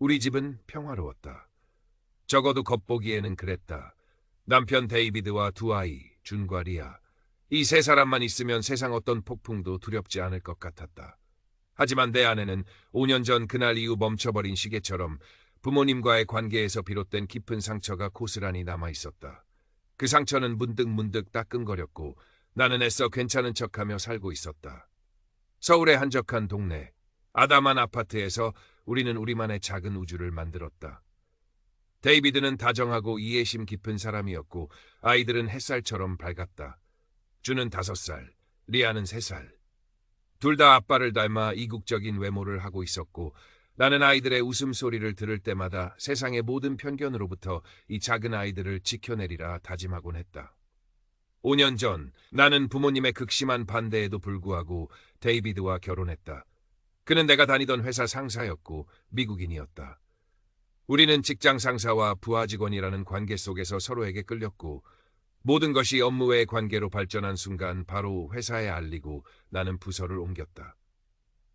우리 집은 평화로웠다. 적어도 겉보기에는 그랬다. 남편 데이비드와 두 아이, 준과 리아. 이 세 사람만 있으면 세상 어떤 폭풍도 두렵지 않을 것 같았다. 하지만 내 안에는 5년 전 그날 이후 멈춰버린 시계처럼 부모님과의 관계에서 비롯된 깊은 상처가 고스란히 남아있었다. 그 상처는 문득문득 따끔거렸고 나는 애써 괜찮은 척하며 살고 있었다. 서울의 한적한 동네, 아담한 아파트에서 우리는 우리만의 작은 우주를 만들었다. 데이비드는 다정하고 이해심 깊은 사람이었고 아이들은 햇살처럼 밝았다. 주는 5살, 리아는 3살. 둘 다 아빠를 닮아 이국적인 외모를 하고 있었고 나는 아이들의 웃음소리를 들을 때마다 세상의 모든 편견으로부터 이 작은 아이들을 지켜내리라 다짐하곤 했다. 5년 전 나는 부모님의 극심한 반대에도 불구하고 데이비드와 결혼했다. 그는 내가 다니던 회사 상사였고 미국인이었다. 우리는 직장 상사와 부하 직원이라는 관계 속에서 서로에게 끌렸고 모든 것이 업무 외의 관계로 발전한 순간 바로 회사에 알리고 나는 부서를 옮겼다.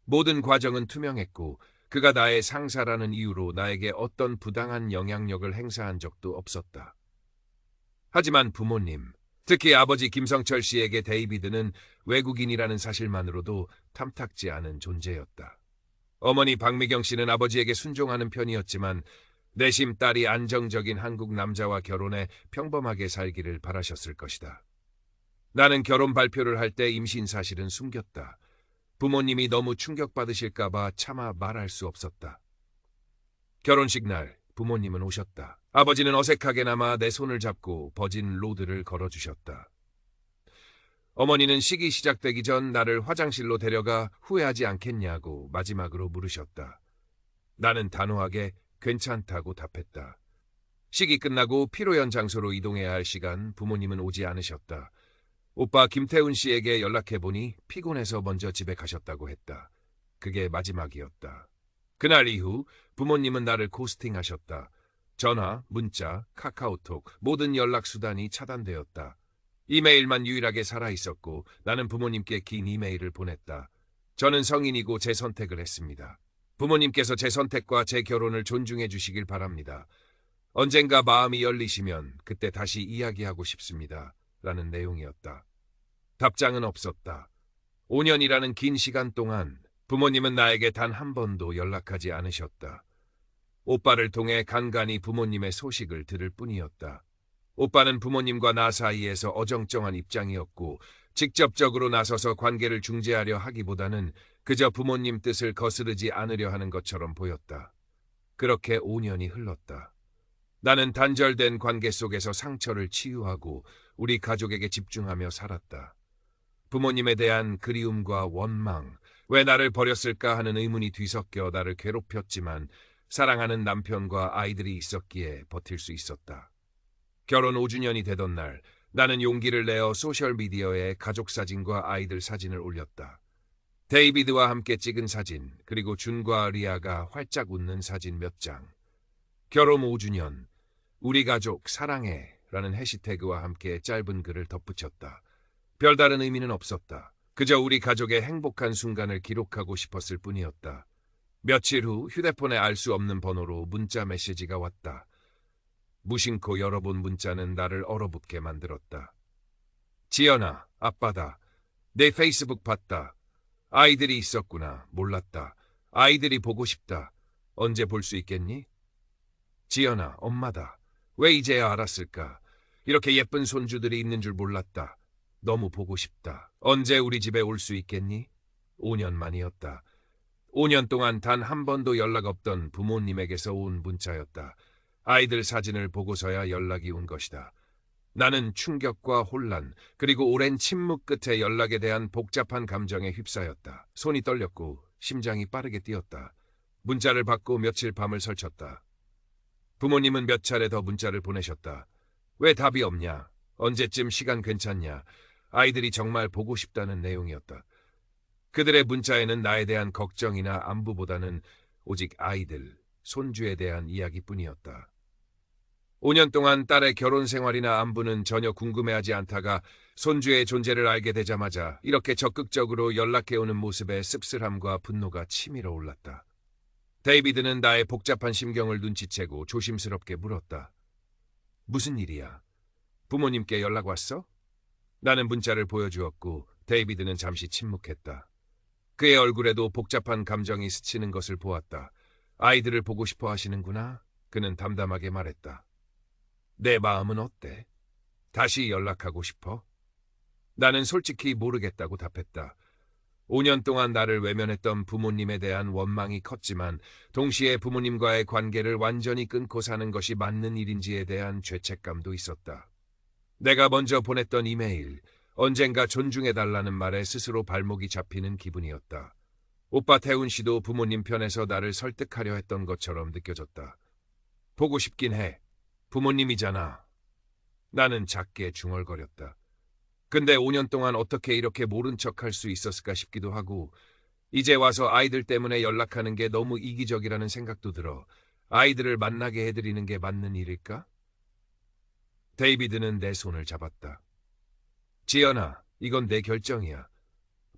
모든 과정은 투명했고 그가 나의 상사라는 이유로 나에게 어떤 부당한 영향력을 행사한 적도 없었다. 하지만 부모님, 특히 아버지 김성철 씨에게 데이비드는 외국인이라는 사실만으로도 탐탁지 않은 존재였다. 어머니 박미경 씨는 아버지에게 순종하는 편이었지만 내심 딸이 안정적인 한국 남자와 결혼해 평범하게 살기를 바라셨을 것이다. 나는 결혼 발표를 할 때 임신 사실은 숨겼다. 부모님이 너무 충격받으실까봐 차마 말할 수 없었다. 결혼식 날 부모님은 오셨다. 아버지는 어색하게나마 내 손을 잡고 버진 로드를 걸어주셨다. 어머니는 식이 시작되기 전 나를 화장실로 데려가 후회하지 않겠냐고 마지막으로 물으셨다. 나는 단호하게 괜찮다고 답했다. 식이 끝나고 피로연 장소로 이동해야 할 시간 부모님은 오지 않으셨다. 오빠 김태훈 씨에게 연락해보니 피곤해서 먼저 집에 가셨다고 했다. 그게 마지막이었다. 그날 이후 부모님은 나를 고스팅하셨다. 전화, 문자, 카카오톡 모든 연락수단이 차단되었다. 이메일만 유일하게 살아있었고 나는 부모님께 긴 이메일을 보냈다. 저는 성인이고 제 선택을 했습니다. 부모님께서 제 선택과 제 결혼을 존중해 주시길 바랍니다. 언젠가 마음이 열리시면 그때 다시 이야기하고 싶습니다. 라는 내용이었다. 답장은 없었다. 5년이라는 긴 시간 동안 부모님은 나에게 단 한 번도 연락하지 않으셨다. 오빠를 통해 간간히 부모님의 소식을 들을 뿐이었다. 오빠는 부모님과 나 사이에서 어정쩡한 입장이었고 직접적으로 나서서 관계를 중재하려 하기보다는 그저 부모님 뜻을 거스르지 않으려 하는 것처럼 보였다. 그렇게 5년이 흘렀다. 나는 단절된 관계 속에서 상처를 치유하고 우리 가족에게 집중하며 살았다. 부모님에 대한 그리움과 원망, 왜 나를 버렸을까 하는 의문이 뒤섞여 나를 괴롭혔지만 사랑하는 남편과 아이들이 있었기에 버틸 수 있었다. 결혼 5주년이 되던 날 나는 용기를 내어 소셜미디어에 가족 사진과 아이들 사진을 올렸다. 데이비드와 함께 찍은 사진, 그리고 준과 리아가 활짝 웃는 사진 몇 장. 결혼 5주년, 우리 가족 사랑해 라는 해시태그와 함께 짧은 글을 덧붙였다. 별다른 의미는 없었다. 그저 우리 가족의 행복한 순간을 기록하고 싶었을 뿐이었다. 며칠 후 휴대폰에 알 수 없는 번호로 문자 메시지가 왔다. 무심코 열어본 문자는 나를 얼어붙게 만들었다. 지연아, 아빠다. 내 페이스북 봤다. 아이들이 있었구나. 몰랐다. 아이들이 보고 싶다. 언제 볼 수 있겠니? 지연아, 엄마다. 왜 이제야 알았을까? 이렇게 예쁜 손주들이 있는 줄 몰랐다. 너무 보고 싶다. 언제 우리 집에 올 수 있겠니? 5년 만이었다. 5년 동안 단 한 번도 연락 없던 부모님에게서 온 문자였다. 아이들 사진을 보고서야 연락이 온 것이다. 나는 충격과 혼란, 그리고 오랜 침묵 끝에 연락에 대한 복잡한 감정에 휩싸였다. 손이 떨렸고 심장이 빠르게 뛰었다. 문자를 받고 며칠 밤을 설쳤다. 부모님은 몇 차례 더 문자를 보내셨다. 왜 답이 없냐? 언제쯤 시간 괜찮냐? 아이들이 정말 보고 싶다는 내용이었다. 그들의 문자에는 나에 대한 걱정이나 안부보다는 오직 아이들, 손주에 대한 이야기뿐이었다. 5년 동안 딸의 결혼 생활이나 안부는 전혀 궁금해하지 않다가 손주의 존재를 알게 되자마자 이렇게 적극적으로 연락해오는 모습에 씁쓸함과 분노가 치밀어 올랐다. 데이비드는 나의 복잡한 심경을 눈치채고 조심스럽게 물었다. 무슨 일이야? 부모님께 연락 왔어? 나는 문자를 보여주었고 데이비드는 잠시 침묵했다. 그의 얼굴에도 복잡한 감정이 스치는 것을 보았다. 아이들을 보고 싶어 하시는구나. 그는 담담하게 말했다. 내 마음은 어때? 다시 연락하고 싶어? 나는 솔직히 모르겠다고 답했다. 5년 동안 나를 외면했던 부모님에 대한 원망이 컸지만 동시에 부모님과의 관계를 완전히 끊고 사는 것이 맞는 일인지에 대한 죄책감도 있었다. 내가 먼저 보냈던 이메일, 언젠가 존중해달라는 말에 스스로 발목이 잡히는 기분이었다. 오빠 태훈 씨도 부모님 편에서 나를 설득하려 했던 것처럼 느껴졌다. 보고 싶긴 해. 부모님이잖아. 나는 작게 중얼거렸다. 근데 5년 동안 어떻게 이렇게 모른 척할 수 있었을까 싶기도 하고 이제 와서 아이들 때문에 연락하는 게 너무 이기적이라는 생각도 들어. 아이들을 만나게 해드리는 게 맞는 일일까? 데이비드는 내 손을 잡았다. 지연아, 이건 내 결정이야.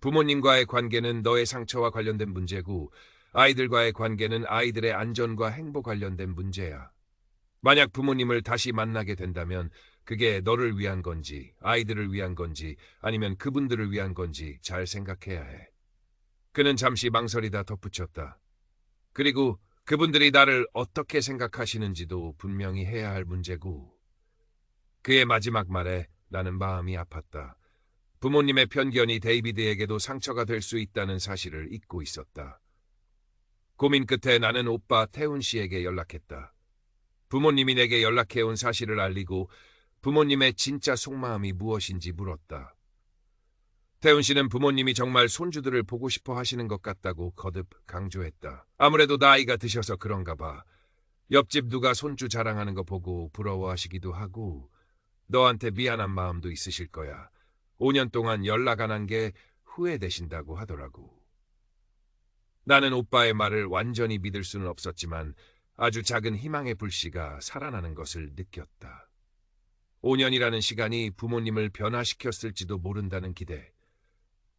부모님과의 관계는 너의 상처와 관련된 문제고 아이들과의 관계는 아이들의 안전과 행복 관련된 문제야. 만약 부모님을 다시 만나게 된다면 그게 너를 위한 건지 아이들을 위한 건지 아니면 그분들을 위한 건지 잘 생각해야 해. 그는 잠시 망설이다 덧붙였다. 그리고 그분들이 나를 어떻게 생각하시는지도 분명히 해야 할 문제고. 그의 마지막 말에 나는 마음이 아팠다. 부모님의 편견이 데이비드에게도 상처가 될 수 있다는 사실을 잊고 있었다. 고민 끝에 나는 오빠 태훈 씨에게 연락했다. 부모님이 내게 연락해온 사실을 알리고 부모님의 진짜 속마음이 무엇인지 물었다. 태훈 씨는 부모님이 정말 손주들을 보고 싶어 하시는 것 같다고 거듭 강조했다. 아무래도 나이가 드셔서 그런가 봐. 옆집 누가 손주 자랑하는 거 보고 부러워하시기도 하고 너한테 미안한 마음도 있으실 거야. 5년 동안 연락 안 한 게 후회되신다고 하더라고. 나는 오빠의 말을 완전히 믿을 수는 없었지만 아주 작은 희망의 불씨가 살아나는 것을 느꼈다. 5년이라는 시간이 부모님을 변화시켰을지도 모른다는 기대.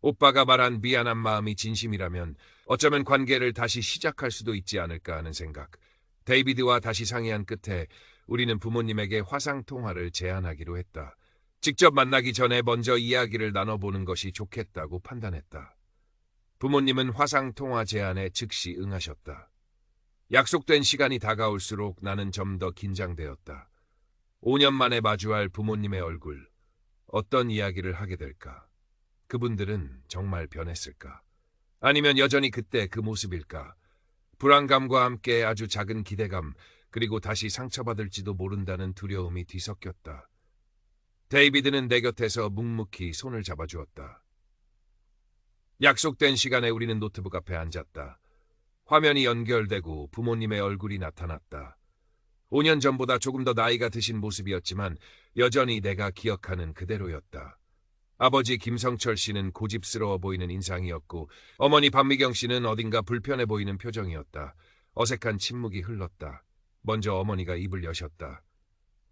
오빠가 말한 미안한 마음이 진심이라면 어쩌면 관계를 다시 시작할 수도 있지 않을까 하는 생각. 데이비드와 다시 상의한 끝에 우리는 부모님에게 화상통화를 제안하기로 했다. 직접 만나기 전에 먼저 이야기를 나눠보는 것이 좋겠다고 판단했다. 부모님은 화상통화 제안에 즉시 응하셨다. 약속된 시간이 다가올수록 나는 좀 더 긴장되었다. 5년 만에 마주할 부모님의 얼굴, 어떤 이야기를 하게 될까? 그분들은 정말 변했을까? 아니면 여전히 그때 그 모습일까? 불안감과 함께 아주 작은 기대감, 그리고 다시 상처받을지도 모른다는 두려움이 뒤섞였다. 데이비드는 내 곁에서 묵묵히 손을 잡아주었다. 약속된 시간에 우리는 노트북 앞에 앉았다. 화면이 연결되고 부모님의 얼굴이 나타났다. 5년 전보다 조금 더 나이가 드신 모습이었지만 여전히 내가 기억하는 그대로였다. 아버지 김성철 씨는 고집스러워 보이는 인상이었고 어머니 박미경 씨는 어딘가 불편해 보이는 표정이었다. 어색한 침묵이 흘렀다. 먼저 어머니가 입을 여셨다.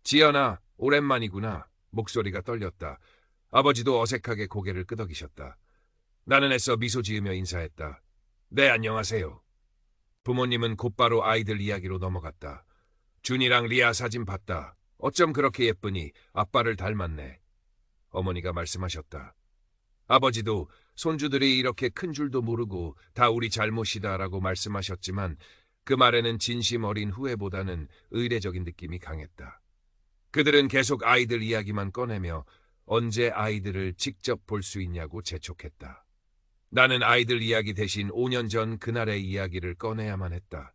지연아, 오랜만이구나. 목소리가 떨렸다. 아버지도 어색하게 고개를 끄덕이셨다. 나는 애써 미소 지으며 인사했다. 네, 안녕하세요. 부모님은 곧바로 아이들 이야기로 넘어갔다. 준이랑 리아 사진 봤다. 어쩜 그렇게 예쁘니? 아빠를 닮았네. 어머니가 말씀하셨다. 아버지도 손주들이 이렇게 큰 줄도 모르고 다 우리 잘못이다라고 말씀하셨지만 그 말에는 진심 어린 후회보다는 의례적인 느낌이 강했다. 그들은 계속 아이들 이야기만 꺼내며 언제 아이들을 직접 볼 수 있냐고 재촉했다. 나는 아이들 이야기 대신 5년 전 그날의 이야기를 꺼내야만 했다.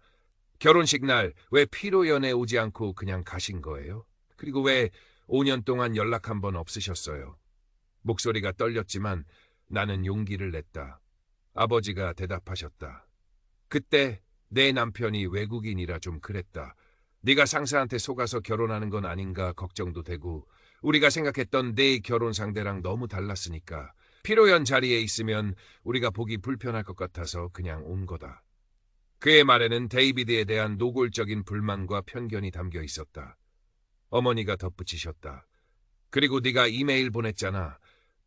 결혼식 날 왜 피로연애 오지 않고 그냥 가신 거예요? 그리고 왜 5년 동안 연락 한 번 없으셨어요? 목소리가 떨렸지만 나는 용기를 냈다. 아버지가 대답하셨다. 그때 내 남편이 외국인이라 좀 그랬다. 네가 상사한테 속아서 결혼하는 건 아닌가 걱정도 되고 우리가 생각했던 내 결혼 상대랑 너무 달랐으니까 피로연 자리에 있으면 우리가 보기 불편할 것 같아서 그냥 온 거다. 그의 말에는 데이비드에 대한 노골적인 불만과 편견이 담겨 있었다. 어머니가 덧붙이셨다. 그리고 네가 이메일 보냈잖아.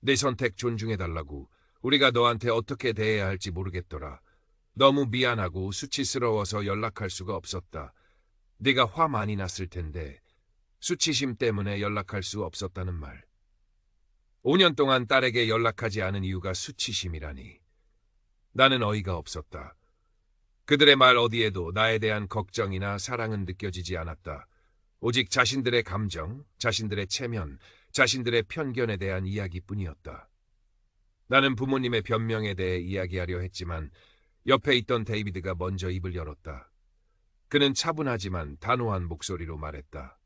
내 선택 존중해달라고. 우리가 너한테 어떻게 대해야 할지 모르겠더라. 너무 미안하고 수치스러워서 연락할 수가 없었다. 네가 화 많이 났을 텐데 수치심 때문에 연락할 수 없었다는 말. 5년 동안 딸에게 연락하지 않은 이유가 수치심이라니. 나는 어이가 없었다. 그들의 말 어디에도 나에 대한 걱정이나 사랑은 느껴지지 않았다. 오직 자신들의 감정, 자신들의 체면, 자신들의 편견에 대한 이야기뿐이었다. 나는 부모님의 변명에 대해 이야기하려 했지만 옆에 있던 데이비드가 먼저 입을 열었다. 그는 차분하지만 단호한 목소리로 말했다.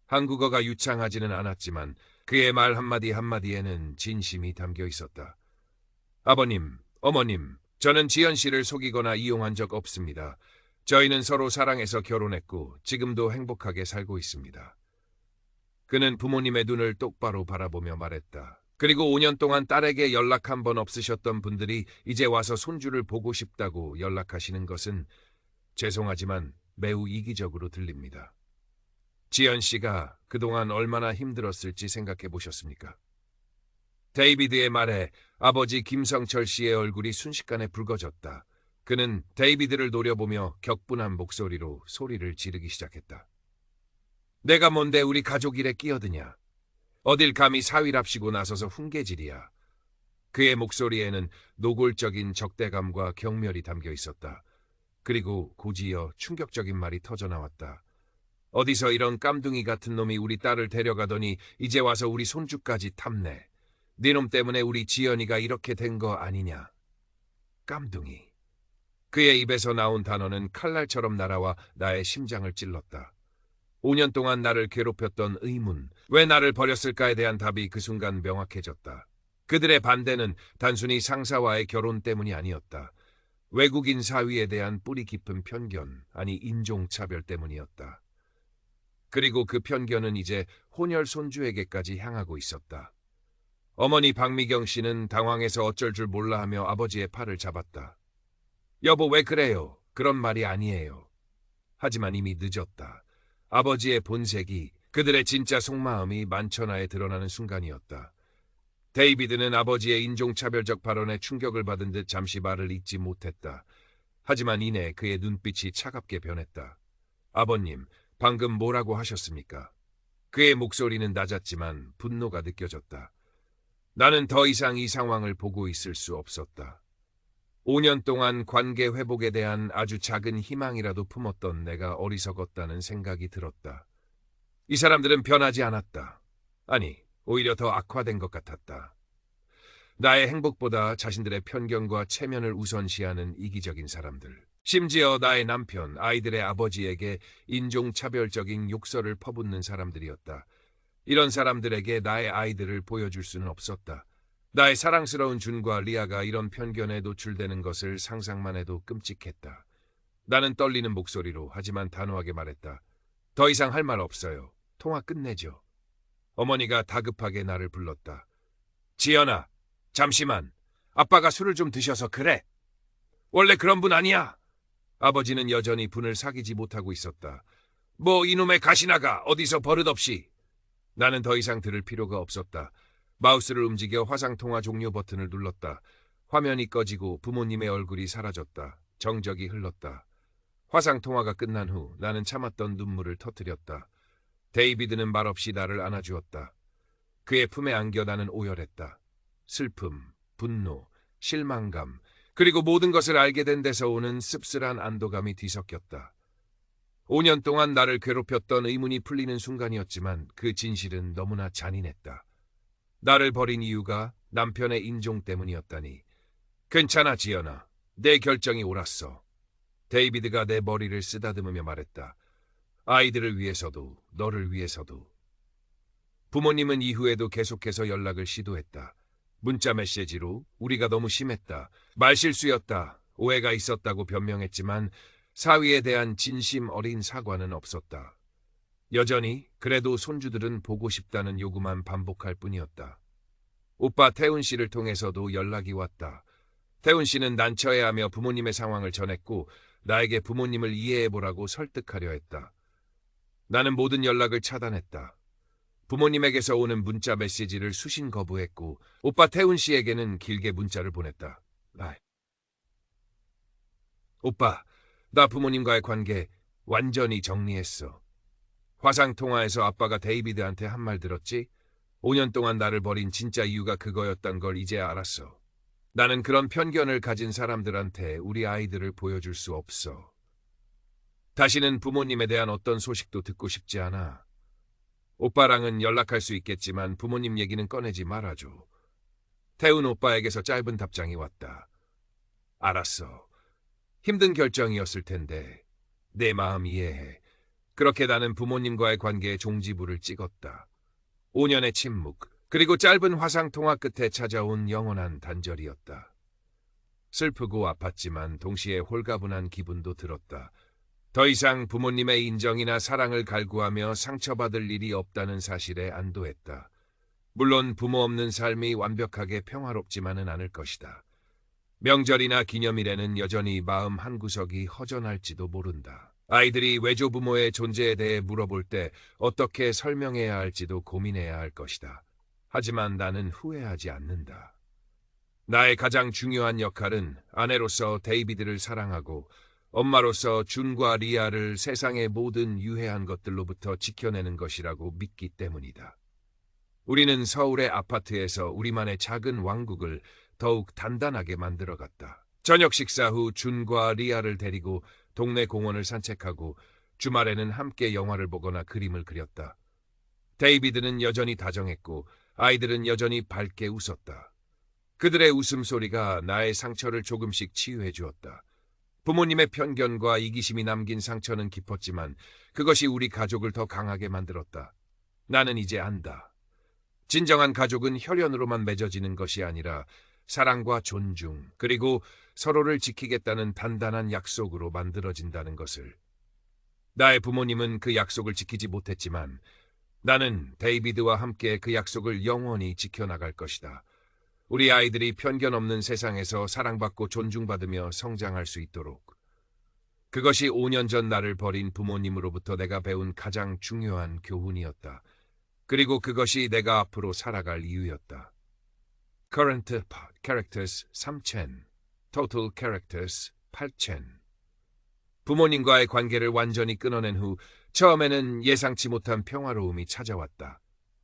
한국어가 유창하지는 않았지만 그의 말 한마디 한마디에는 진심이 담겨 있었다. 아버님, 어머님, 저는 지연 씨를 속이거나 이용한 적 없습니다. 저희는 서로 사랑해서 결혼했고 지금도 행복하게 살고 있습니다. 그는 부모님의 눈을 똑바로 바라보며 말했다. 그리고 5년 동안 딸에게 연락 한 번 없으셨던 분들이 이제 와서 손주를 보고 싶다고 연락하시는 것은 죄송하지만 매우 이기적으로 들립니다. 지연 씨가 그동안 얼마나 힘들었을지 생각해 보셨습니까? 데이비드의 말에 아버지 김성철 씨의 얼굴이 순식간에 붉어졌다. 그는 데이비드를 노려보며 격분한 목소리로 소리를 지르기 시작했다. 내가 뭔데 우리 가족 일에 끼어드냐? 어딜 감히 사위랍시고 나서서 훈계질이야. 그의 목소리에는 노골적인 적대감과 경멸이 담겨 있었다. 그리고 곧이어 충격적인 말이 터져나왔다. 어디서 이런 깜둥이 같은 놈이 우리 딸을 데려가더니 이제 와서 우리 손주까지 탐내. 네 놈 때문에 우리 지연이가 이렇게 된 거 아니냐. 깜둥이. 그의 입에서 나온 단어는 칼날처럼 날아와 나의 심장을 찔렀다. 5년 동안 나를 괴롭혔던 의문, 왜 나를 버렸을까에 대한 답이 그 순간 명확해졌다. 그들의 반대는 단순히 상사와의 결혼 때문이 아니었다. 외국인 사위에 대한 뿌리 깊은 편견, 아니 인종차별 때문이었다. 그리고 그 편견은 이제 혼혈 손주에게까지 향하고 있었다. 어머니 박미경 씨는 당황해서 어쩔 줄 몰라 하며 아버지의 팔을 잡았다. 여보, 왜 그래요? 그런 말이 아니에요. 하지만 이미 늦었다. 아버지의 본색이, 그들의 진짜 속마음이 만천하에 드러나는 순간이었다. 데이비드는 아버지의 인종차별적 발언에 충격을 받은 듯 잠시 말을 잇지 못했다. 하지만 이내 그의 눈빛이 차갑게 변했다. 아버님, 방금 뭐라고 하셨습니까? 그의 목소리는 낮았지만 분노가 느껴졌다. 나는 더 이상 이 상황을 보고 있을 수 없었다. 5년 동안 관계 회복에 대한 아주 작은 희망이라도 품었던 내가 어리석었다는 생각이 들었다. 이 사람들은 변하지 않았다. 아니, 오히려 더 악화된 것 같았다. 나의 행복보다 자신들의 편견과 체면을 우선시하는 이기적인 사람들. 심지어 나의 남편, 아이들의 아버지에게 인종차별적인 욕설을 퍼붓는 사람들이었다. 이런 사람들에게 나의 아이들을 보여줄 수는 없었다. 나의 사랑스러운 준과 리아가 이런 편견에 노출되는 것을 상상만 해도 끔찍했다. 나는 떨리는 목소리로 하지만 단호하게 말했다. 더 이상 할 말 없어요. 통화 끝내죠. 어머니가 다급하게 나를 불렀다. 지연아, 잠시만. 아빠가 술을 좀 드셔서 그래. 원래 그런 분 아니야. 아버지는 여전히 분을 사귀지 못하고 있었다. 뭐 이놈의 가시나가 어디서 버릇없이. 나는 더 이상 들을 필요가 없었다. 마우스를 움직여 화상통화 종료 버튼을 눌렀다. 화면이 꺼지고 부모님의 얼굴이 사라졌다. 정적이 흘렀다. 화상통화가 끝난 후 나는 참았던 눈물을 터뜨렸다. 데이비드는 말없이 나를 안아주었다. 그의 품에 안겨 나는 오열했다. 슬픔, 분노, 실망감, 그리고 모든 것을 알게 된 데서 오는 씁쓸한 안도감이 뒤섞였다. 5년 동안 나를 괴롭혔던 의문이 풀리는 순간이었지만 그 진실은 너무나 잔인했다. 나를 버린 이유가 남편의 인종 때문이었다니. 괜찮아, 지연아. 내 결정이 옳았어. 데이비드가 내 머리를 쓰다듬으며 말했다. 아이들을 위해서도, 너를 위해서도. 부모님은 이후에도 계속해서 연락을 시도했다. 문자 메시지로 우리가 너무 심했다. 말실수였다. 오해가 있었다고 변명했지만 사위에 대한 진심 어린 사과는 없었다. 여전히 그래도 손주들은 보고 싶다는 요구만 반복할 뿐이었다. 오빠 태훈 씨를 통해서도 연락이 왔다. 태훈 씨는 난처해하며 부모님의 상황을 전했고 나에게 부모님을 이해해보라고 설득하려 했다. 나는 모든 연락을 차단했다. 부모님에게서 오는 문자 메시지를 수신 거부했고 오빠 태훈 씨에게는 길게 문자를 보냈다. 오빠, 나 부모님과의 관계 완전히 정리했어. 화상통화에서 아빠가 데이비드한테 한 말 들었지? 5년 동안 나를 버린 진짜 이유가 그거였단 걸 이제 알았어. 나는 그런 편견을 가진 사람들한테 우리 아이들을 보여줄 수 없어. 다시는 부모님에 대한 어떤 소식도 듣고 싶지 않아. 오빠랑은 연락할 수 있겠지만 부모님 얘기는 꺼내지 말아줘. 태훈 오빠에게서 짧은 답장이 왔다. 알았어. 힘든 결정이었을 텐데 내 마음 이해해. 그렇게 나는 부모님과의 관계에 종지부를 찍었다. 5년의 침묵, 그리고 짧은 화상통화 끝에 찾아온 영원한 단절이었다. 슬프고 아팠지만 동시에 홀가분한 기분도 들었다. 더 이상 부모님의 인정이나 사랑을 갈구하며 상처받을 일이 없다는 사실에 안도했다. 물론 부모 없는 삶이 완벽하게 평화롭지만은 않을 것이다. 명절이나 기념일에는 여전히 마음 한구석이 허전할지도 모른다. 아이들이 외조부모의 존재에 대해 물어볼 때 어떻게 설명해야 할지도 고민해야 할 것이다. 하지만 나는 후회하지 않는다. 나의 가장 중요한 역할은 아내로서 데이비드를 사랑하고 엄마로서 준과 리아를 세상의 모든 유해한 것들로부터 지켜내는 것이라고 믿기 때문이다. 우리는 서울의 아파트에서 우리만의 작은 왕국을 더욱 단단하게 만들어갔다. 저녁 식사 후 준과 리아를 데리고 동네 공원을 산책하고 주말에는 함께 영화를 보거나 그림을 그렸다. 데이비드는 여전히 다정했고 아이들은 여전히 밝게 웃었다. 그들의 웃음소리가 나의 상처를 조금씩 치유해 주었다. 부모님의 편견과 이기심이 남긴 상처는 깊었지만 그것이 우리 가족을 더 강하게 만들었다. 나는 이제 안다. 진정한 가족은 혈연으로만 맺어지는 것이 아니라 사랑과 존중, 그리고 서로를 지키겠다는 단단한 약속으로 만들어진다는 것을. 나의 부모님은 그 약속을 지키지 못했지만 나는 데이비드와 함께 그 약속을 영원히 지켜나갈 것이다. 우리 아이들이 편견 없는 세상에서 사랑받고 존중받으며 성장할 수 있도록. 그것이 5년 전 나를 버린 부모님으로부터 내가 배운 가장 중요한 교훈이었다. 그리고 그것이 내가 앞으로 살아갈 이유였다. Current Characters 3,000, Total Characters 8,000. 부모님과의 관계를 완전히 끊어낸 후 처음에는 예상치 못한 평화로움이 찾아왔다.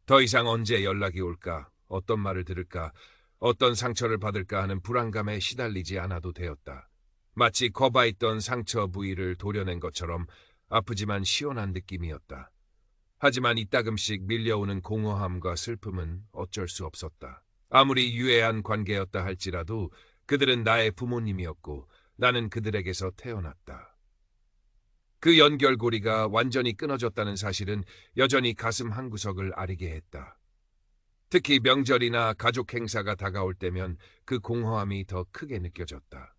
더 이상 언제 연락이 올까, 어떤 말을 들을까, 어떤 상처를 받을까 하는 불안감에 시달리지 않아도 되었다. 마치 거봐있던 상처 부위를 도려낸 것처럼 아프지만 시원한 느낌이었다. 하지만 이따금씩 밀려오는 공허함과 슬픔은 어쩔 수 없었다. 아무리 유해한 관계였다 할지라도 그들은 나의 부모님이었고 나는 그들에게서 태어났다. 그 연결고리가 완전히 끊어졌다는 사실은 여전히 가슴 한구석을 아리게 했다. 특히 명절이나 가족 행사가 다가올 때면 그 공허함이 더 크게 느껴졌다.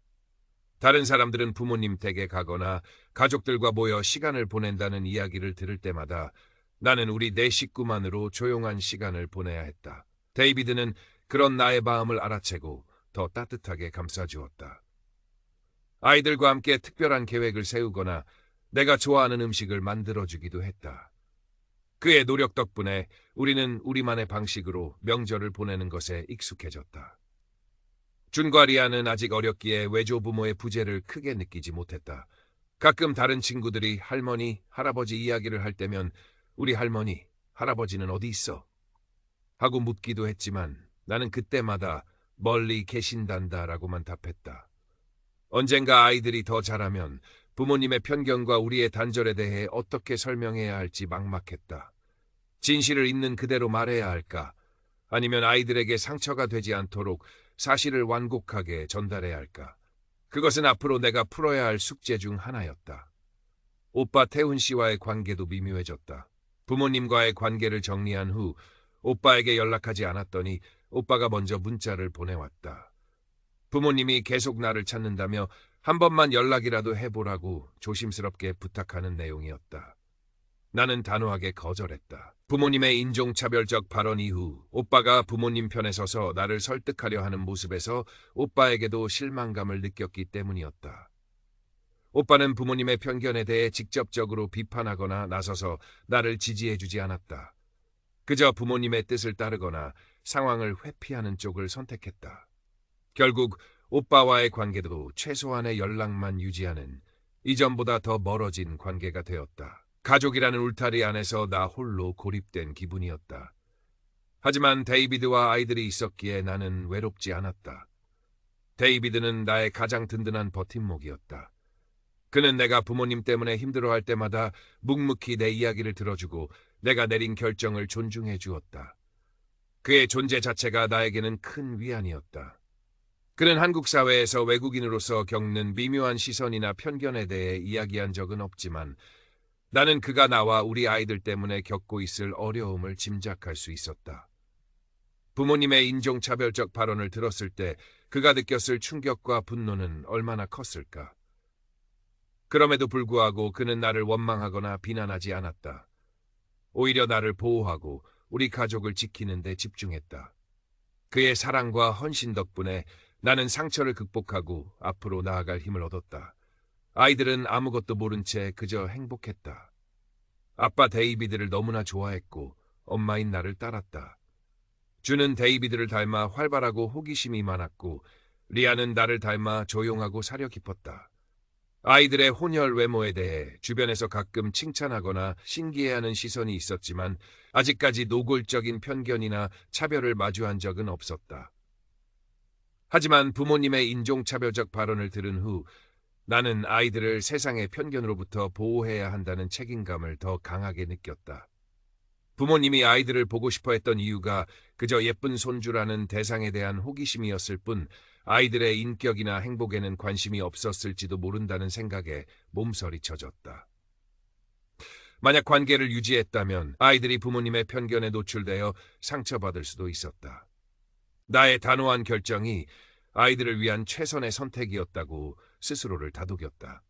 다른 사람들은 부모님 댁에 가거나 가족들과 모여 시간을 보낸다는 이야기를 들을 때마다 나는 우리 네 식구만으로 조용한 시간을 보내야 했다. 데이비드는 그런 나의 마음을 알아채고 더 따뜻하게 감싸주었다. 아이들과 함께 특별한 계획을 세우거나 내가 좋아하는 음식을 만들어주기도 했다. 그의 노력 덕분에 우리는 우리만의 방식으로 명절을 보내는 것에 익숙해졌다. 준과 리아는 아직 어렸기에 외조부모의 부재를 크게 느끼지 못했다. 가끔 다른 친구들이 할머니, 할아버지 이야기를 할 때면 우리 할머니, 할아버지는 어디 있어? 하고 묻기도 했지만 나는 그때마다 멀리 계신단다라고만 답했다. 언젠가 아이들이 더 자라면 부모님의 편견과 우리의 단절에 대해 어떻게 설명해야 할지 막막했다. 진실을 있는 그대로 말해야 할까? 아니면 아이들에게 상처가 되지 않도록 사실을 완곡하게 전달해야 할까? 그것은 앞으로 내가 풀어야 할 숙제 중 하나였다. 오빠 태훈 씨와의 관계도 미묘해졌다. 부모님과의 관계를 정리한 후 오빠에게 연락하지 않았더니 오빠가 먼저 문자를 보내왔다. 부모님이 계속 나를 찾는다며 한 번만 연락이라도 해보라고 조심스럽게 부탁하는 내용이었다. 나는 단호하게 거절했다. 부모님의 인종차별적 발언 이후 오빠가 부모님 편에 서서 나를 설득하려 하는 모습에서 오빠에게도 실망감을 느꼈기 때문이었다. 오빠는 부모님의 편견에 대해 직접적으로 비판하거나 나서서 나를 지지해주지 않았다. 그저 부모님의 뜻을 따르거나 상황을 회피하는 쪽을 선택했다. 결국 오빠와의 관계도 최소한의 연락만 유지하는 이전보다 더 멀어진 관계가 되었다. 가족이라는 울타리 안에서 나 홀로 고립된 기분이었다. 하지만 데이비드와 아이들이 있었기에 나는 외롭지 않았다. 데이비드는 나의 가장 든든한 버팀목이었다. 그는 내가 부모님 때문에 힘들어할 때마다 묵묵히 내 이야기를 들어주고 내가 내린 결정을 존중해 주었다. 그의 존재 자체가 나에게는 큰 위안이었다. 그는 한국 사회에서 외국인으로서 겪는 미묘한 시선이나 편견에 대해 이야기한 적은 없지만 나는 그가 나와 우리 아이들 때문에 겪고 있을 어려움을 짐작할 수 있었다. 부모님의 인종차별적 발언을 들었을 때 그가 느꼈을 충격과 분노는 얼마나 컸을까. 그럼에도 불구하고 그는 나를 원망하거나 비난하지 않았다. 오히려 나를 보호하고 우리 가족을 지키는 데 집중했다. 그의 사랑과 헌신 덕분에 나는 상처를 극복하고 앞으로 나아갈 힘을 얻었다. 아이들은 아무것도 모른 채 그저 행복했다. 아빠 데이비드를 너무나 좋아했고 엄마인 나를 따랐다. 주는 데이비드를 닮아 활발하고 호기심이 많았고 리아는 나를 닮아 조용하고 사려 깊었다. 아이들의 혼혈 외모에 대해 주변에서 가끔 칭찬하거나 신기해하는 시선이 있었지만 아직까지 노골적인 편견이나 차별을 마주한 적은 없었다. 하지만 부모님의 인종차별적 발언을 들은 후 나는 아이들을 세상의 편견으로부터 보호해야 한다는 책임감을 더 강하게 느꼈다. 부모님이 아이들을 보고 싶어 했던 이유가 그저 예쁜 손주라는 대상에 대한 호기심이었을 뿐 아이들의 인격이나 행복에는 관심이 없었을지도 모른다는 생각에 몸서리 쳐졌다. 만약 관계를 유지했다면 아이들이 부모님의 편견에 노출되어 상처받을 수도 있었다. 나의 단호한 결정이 아이들을 위한 최선의 선택이었다고 스스로를 다독였다.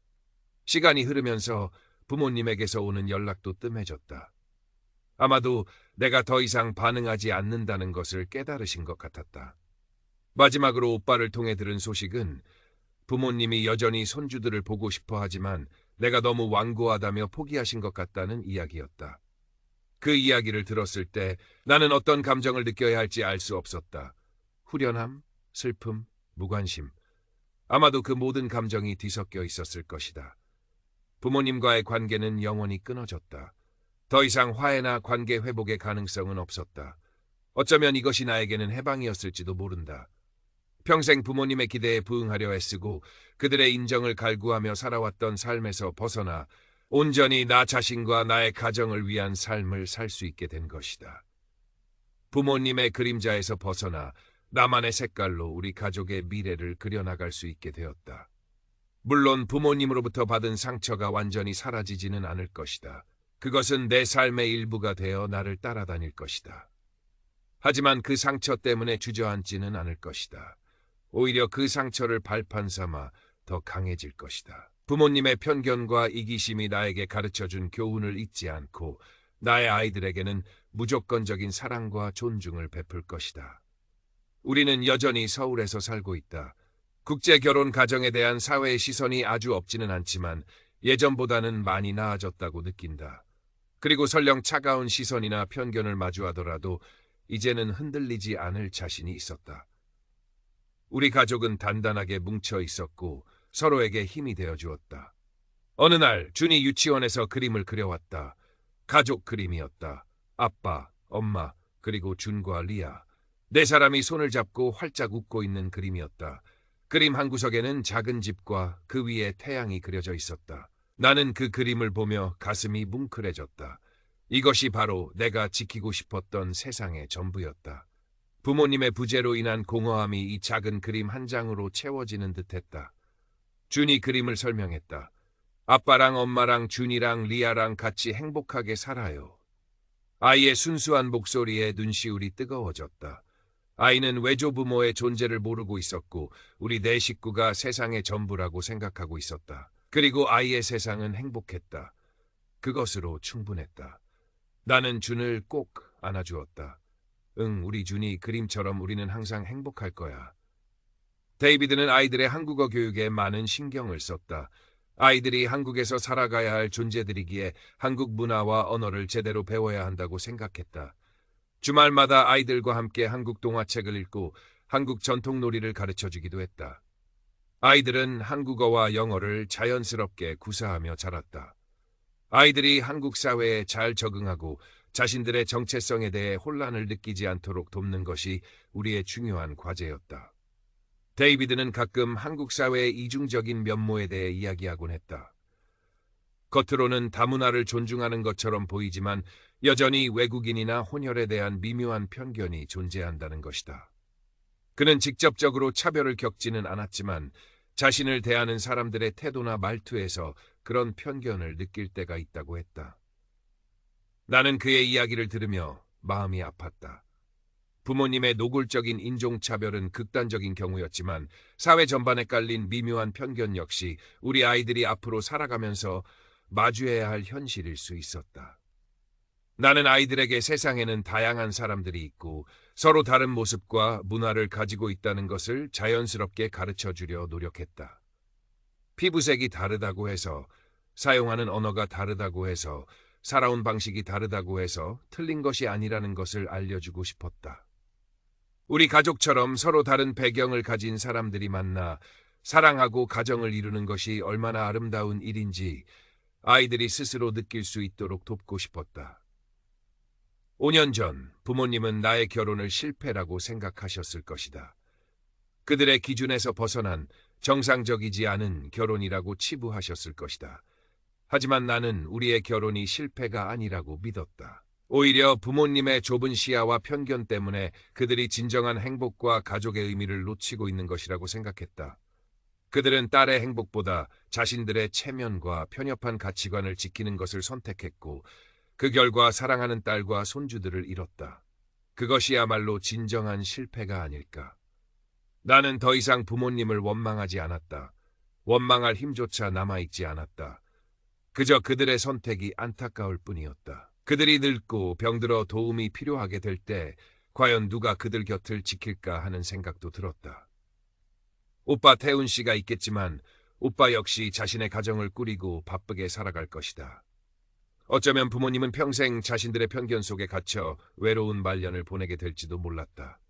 시간이 흐르면서 부모님에게서 오는 연락도 뜸해졌다. 아마도 내가 더 이상 반응하지 않는다는 것을 깨달으신 것 같았다. 마지막으로 오빠를 통해 들은 소식은 부모님이 여전히 손주들을 보고 싶어 하지만 내가 너무 완고하다며 포기하신 것 같다는 이야기였다. 그 이야기를 들었을 때 나는 어떤 감정을 느껴야 할지 알 수 없었다. 후련함, 슬픔, 무관심. 아마도 그 모든 감정이 뒤섞여 있었을 것이다. 부모님과의 관계는 영원히 끊어졌다. 더 이상 화해나 관계 회복의 가능성은 없었다. 어쩌면 이것이 나에게는 해방이었을지도 모른다. 평생 부모님의 기대에 부응하려 애쓰고 그들의 인정을 갈구하며 살아왔던 삶에서 벗어나 온전히 나 자신과 나의 가정을 위한 삶을 살 수 있게 된 것이다. 부모님의 그림자에서 벗어나 나만의 색깔로 우리 가족의 미래를 그려나갈 수 있게 되었다. 물론 부모님으로부터 받은 상처가 완전히 사라지지는 않을 것이다. 그것은 내 삶의 일부가 되어 나를 따라다닐 것이다. 하지만 그 상처 때문에 주저앉지는 않을 것이다. 오히려 그 상처를 발판 삼아 더 강해질 것이다. 부모님의 편견과 이기심이 나에게 가르쳐준 교훈을 잊지 않고 나의 아이들에게는 무조건적인 사랑과 존중을 베풀 것이다. 우리는 여전히 서울에서 살고 있다. 국제 결혼 가정에 대한 사회의 시선이 아주 없지는 않지만 예전보다는 많이 나아졌다고 느낀다. 그리고 설령 차가운 시선이나 편견을 마주하더라도 이제는 흔들리지 않을 자신이 있었다. 우리 가족은 단단하게 뭉쳐 있었고 서로에게 힘이 되어 주었다. 어느 날 준이 유치원에서 그림을 그려왔다. 가족 그림이었다. 아빠, 엄마, 그리고 준과 리아. 네 사람이 손을 잡고 활짝 웃고 있는 그림이었다. 그림 한 구석에는 작은 집과 그 위에 태양이 그려져 있었다. 나는 그 그림을 보며 가슴이 뭉클해졌다. 이것이 바로 내가 지키고 싶었던 세상의 전부였다. 부모님의 부재로 인한 공허함이 이 작은 그림 한 장으로 채워지는 듯했다. 준이 그림을 설명했다. 아빠랑 엄마랑 준이랑 리아랑 같이 행복하게 살아요. 아이의 순수한 목소리에 눈시울이 뜨거워졌다. 아이는 외조부모의 존재를 모르고 있었고 우리 네 식구가 세상의 전부라고 생각하고 있었다. 그리고 아이의 세상은 행복했다. 그것으로 충분했다. 나는 준을 꼭 안아주었다. 응, 우리 준이 그림처럼 우리는 항상 행복할 거야. 데이비드는 아이들의 한국어 교육에 많은 신경을 썼다. 아이들이 한국에서 살아가야 할 존재들이기에 한국 문화와 언어를 제대로 배워야 한다고 생각했다. 주말마다 아이들과 함께 한국 동화책을 읽고 한국 전통놀이를 가르쳐주기도 했다. 아이들은 한국어와 영어를 자연스럽게 구사하며 자랐다. 아이들이 한국 사회에 잘 적응하고 자신들의 정체성에 대해 혼란을 느끼지 않도록 돕는 것이 우리의 중요한 과제였다. 데이비드는 가끔 한국 사회의 이중적인 면모에 대해 이야기하곤 했다. 겉으로는 다문화를 존중하는 것처럼 보이지만 여전히 외국인이나 혼혈에 대한 미묘한 편견이 존재한다는 것이다. 그는 직접적으로 차별을 겪지는 않았지만 자신을 대하는 사람들의 태도나 말투에서 그런 편견을 느낄 때가 있다고 했다. 나는 그의 이야기를 들으며 마음이 아팠다. 부모님의 노골적인 인종차별은 극단적인 경우였지만 사회 전반에 깔린 미묘한 편견 역시 우리 아이들이 앞으로 살아가면서 마주해야 할 현실일 수 있었다. 나는 아이들에게 세상에는 다양한 사람들이 있고 서로 다른 모습과 문화를 가지고 있다는 것을 자연스럽게 가르쳐 주려 노력했다. 피부색이 다르다고 해서, 사용하는 언어가 다르다고 해서, 살아온 방식이 다르다고 해서 틀린 것이 아니라는 것을 알려주고 싶었다. 우리 가족처럼 서로 다른 배경을 가진 사람들이 만나 사랑하고 가정을 이루는 것이 얼마나 아름다운 일인지 아이들이 스스로 느낄 수 있도록 돕고 싶었다. 5년 전 부모님은 나의 결혼을 실패라고 생각하셨을 것이다. 그들의 기준에서 벗어난 정상적이지 않은 결혼이라고 치부하셨을 것이다. 하지만 나는 우리의 결혼이 실패가 아니라고 믿었다. 오히려 부모님의 좁은 시야와 편견 때문에 그들이 진정한 행복과 가족의 의미를 놓치고 있는 것이라고 생각했다. 그들은 딸의 행복보다 자신들의 체면과 편협한 가치관을 지키는 것을 선택했고 그 결과 사랑하는 딸과 손주들을 잃었다. 그것이야말로 진정한 실패가 아닐까. 나는 더 이상 부모님을 원망하지 않았다. 원망할 힘조차 남아있지 않았다. 그저 그들의 선택이 안타까울 뿐이었다. 그들이 늙고 병들어 도움이 필요하게 될 때 과연 누가 그들 곁을 지킬까 하는 생각도 들었다. 오빠 태훈 씨가 있겠지만 오빠 역시 자신의 가정을 꾸리고 바쁘게 살아갈 것이다. 어쩌면 부모님은 평생 자신들의 편견 속에 갇혀 외로운 말년을 보내게 될지도 몰랐다.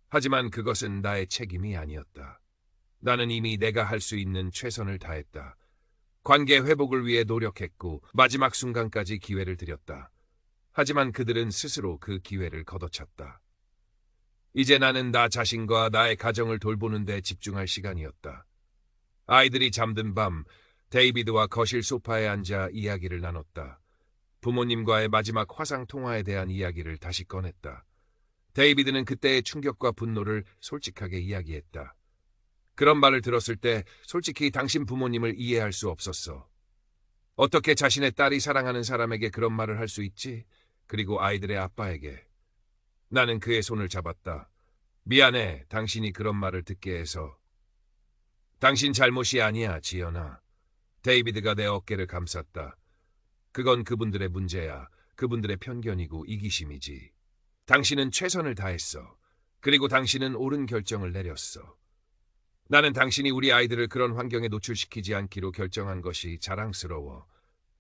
하지만 그것은 나의 책임이 아니었다. 나는 이미 내가 할 수 있는 최선을 다했다. 관계 회복을 위해 노력했고 마지막 순간까지 기회를 드렸다. 하지만 그들은 스스로 그 기회를 걷어찼다. 이제 나는 나 자신과 나의 가정을 돌보는 데 집중할 시간이었다. 아이들이 잠든 밤 데이비드와 거실 소파에 앉아 이야기를 나눴다. 부모님과의 마지막 화상 통화에 대한 이야기를 다시 꺼냈다. 데이비드는 그때의 충격과 분노를 솔직하게 이야기했다. 그런 말을 들었을 때 솔직히 당신 부모님을 이해할 수 없었어. 어떻게 자신의 딸이 사랑하는 사람에게 그런 말을 할 수 있지? 그리고 아이들의 아빠에게. 나는 그의 손을 잡았다. 미안해, 당신이 그런 말을 듣게 해서. 당신 잘못이 아니야, 지연아. 데이비드가 내 어깨를 감쌌다. 그건 그분들의 문제야. 그분들의 편견이고 이기심이지. 당신은 최선을 다했어. 그리고 당신은 옳은 결정을 내렸어. 나는 당신이 우리 아이들을 그런 환경에 노출시키지 않기로 결정한 것이 자랑스러워.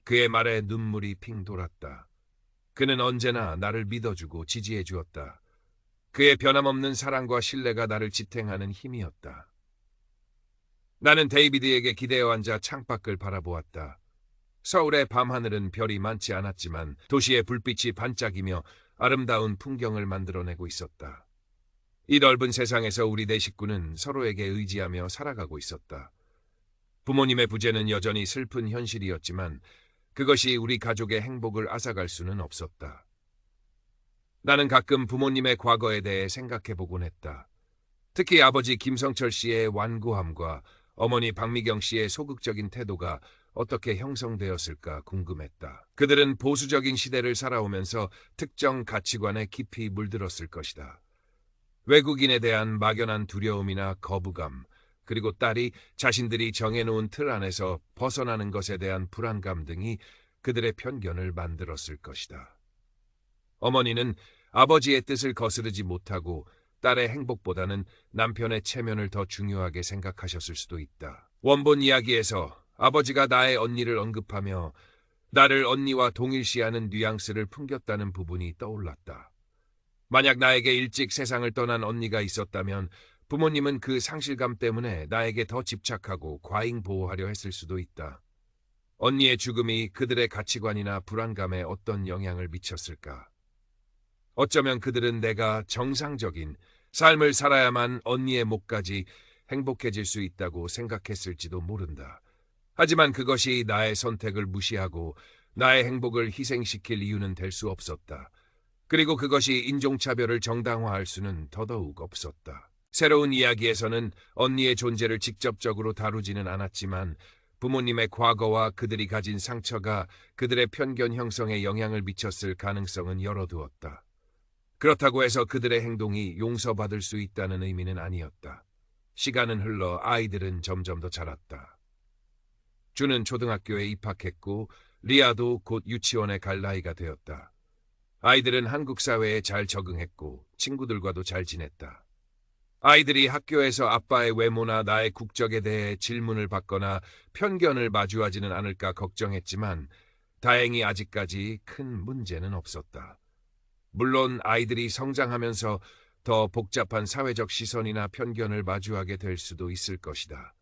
그의 말에 눈물이 핑 돌았다. 그는 언제나 나를 믿어주고 지지해 주었다. 그의 변함없는 사랑과 신뢰가 나를 지탱하는 힘이었다. 나는 데이비드에게 기대어 앉아 창밖을 바라보았다. 서울의 밤하늘은 별이 많지 않았지만 도시의 불빛이 반짝이며 아름다운 풍경을 만들어내고 있었다. 이 넓은 세상에서 우리 네 식구는 서로에게 의지하며 살아가고 있었다. 부모님의 부재는 여전히 슬픈 현실이었지만 그것이 우리 가족의 행복을 앗아갈 수는 없었다. 나는 가끔 부모님의 과거에 대해 생각해보곤 했다. 특히 아버지 김성철 씨의 완고함과 어머니 박미경 씨의 소극적인 태도가 어떻게 형성되었을까 궁금했다. 그들은 보수적인 시대를 살아오면서 특정 가치관에 깊이 물들었을 것이다. 외국인에 대한 막연한 두려움이나 거부감, 그리고 딸이 자신들이 정해놓은 틀 안에서 벗어나는 것에 대한 불안감 등이 그들의 편견을 만들었을 것이다. 어머니는 아버지의 뜻을 거스르지 못하고 딸의 행복보다는 남편의 체면을 더 중요하게 생각하셨을 수도 있다. 원본 이야기에서 아버지가 나의 언니를 언급하며 나를 언니와 동일시하는 뉘앙스를 풍겼다는 부분이 떠올랐다. 만약 나에게 일찍 세상을 떠난 언니가 있었다면 부모님은 그 상실감 때문에 나에게 더 집착하고 과잉 보호하려 했을 수도 있다. 언니의 죽음이 그들의 가치관이나 불안감에 어떤 영향을 미쳤을까? 어쩌면 그들은 내가 정상적인 삶을 살아야만 언니의 목까지 행복해질 수 있다고 생각했을지도 모른다. 하지만 그것이 나의 선택을 무시하고 나의 행복을 희생시킬 이유는 될 수 없었다. 그리고 그것이 인종차별을 정당화할 수는 더더욱 없었다. 새로운 이야기에서는 언니의 존재를 직접적으로 다루지는 않았지만 부모님의 과거와 그들이 가진 상처가 그들의 편견 형성에 영향을 미쳤을 가능성은 열어두었다. 그렇다고 해서 그들의 행동이 용서받을 수 있다는 의미는 아니었다. 시간은 흘러 아이들은 점점 더 자랐다. 주는 초등학교에 입학했고 리아도 곧 유치원에 갈 나이가 되었다. 아이들은 한국 사회에 잘 적응했고 친구들과도 잘 지냈다. 아이들이 학교에서 아빠의 외모나 나의 국적에 대해 질문을 받거나 편견을 마주하지는 않을까 걱정했지만 다행히 아직까지 큰 문제는 없었다. 물론 아이들이 성장하면서 더 복잡한 사회적 시선이나 편견을 마주하게 될 수도 있을 것이다.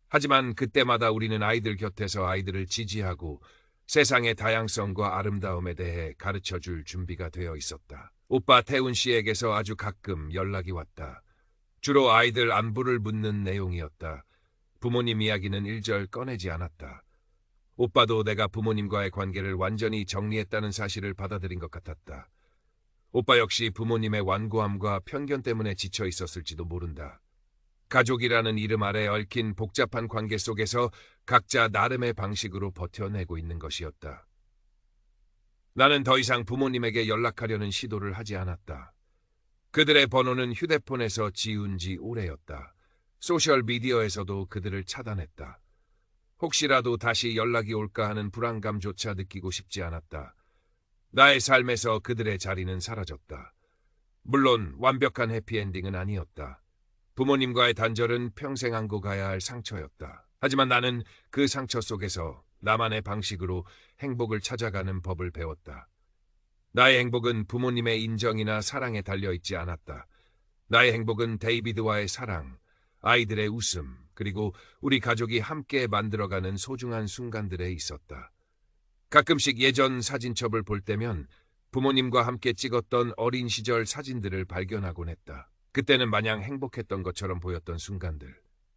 하지만 그때마다 우리는 아이들 곁에서 아이들을 지지하고 세상의 다양성과 아름다움에 대해 가르쳐줄 준비가 되어 있었다. 오빠 태훈 씨에게서 아주 가끔 연락이 왔다. 주로 아이들 안부를 묻는 내용이었다. 부모님 이야기는 일절 꺼내지 않았다. 오빠도 내가 부모님과의 관계를 완전히 정리했다는 사실을 받아들인 것 같았다. 오빠 역시 부모님의 완고함과 편견 때문에 지쳐 있었을지도 모른다. 가족이라는 이름 아래 얽힌 복잡한 관계 속에서 각자 나름의 방식으로 버텨내고 있는 것이었다. 나는 더 이상 부모님에게 연락하려는 시도를 하지 않았다. 그들의 번호는 휴대폰에서 지운 지 오래였다. 소셜미디어에서도 그들을 차단했다. 혹시라도 다시 연락이 올까 하는 불안감조차 느끼고 싶지 않았다. 나의 삶에서 그들의 자리는 사라졌다. 물론 완벽한 해피엔딩은 아니었다. 부모님과의 단절은 평생 안고 가야 할 상처였다. 하지만 나는 그 상처 속에서 나만의 방식으로 행복을 찾아가는 법을 배웠다. 나의 행복은 부모님의 인정이나 사랑에 달려있지 않았다. 나의 행복은 데이비드와의 사랑, 아이들의 웃음, 그리고 우리 가족이 함께 만들어가는 소중한 순간들에 있었다. 가끔씩 예전 사진첩을 볼 때면 부모님과 함께 찍었던 어린 시절 사진들을 발견하곤 했다. 그때는 마냥 행복했던 것처럼 보였던 순간들.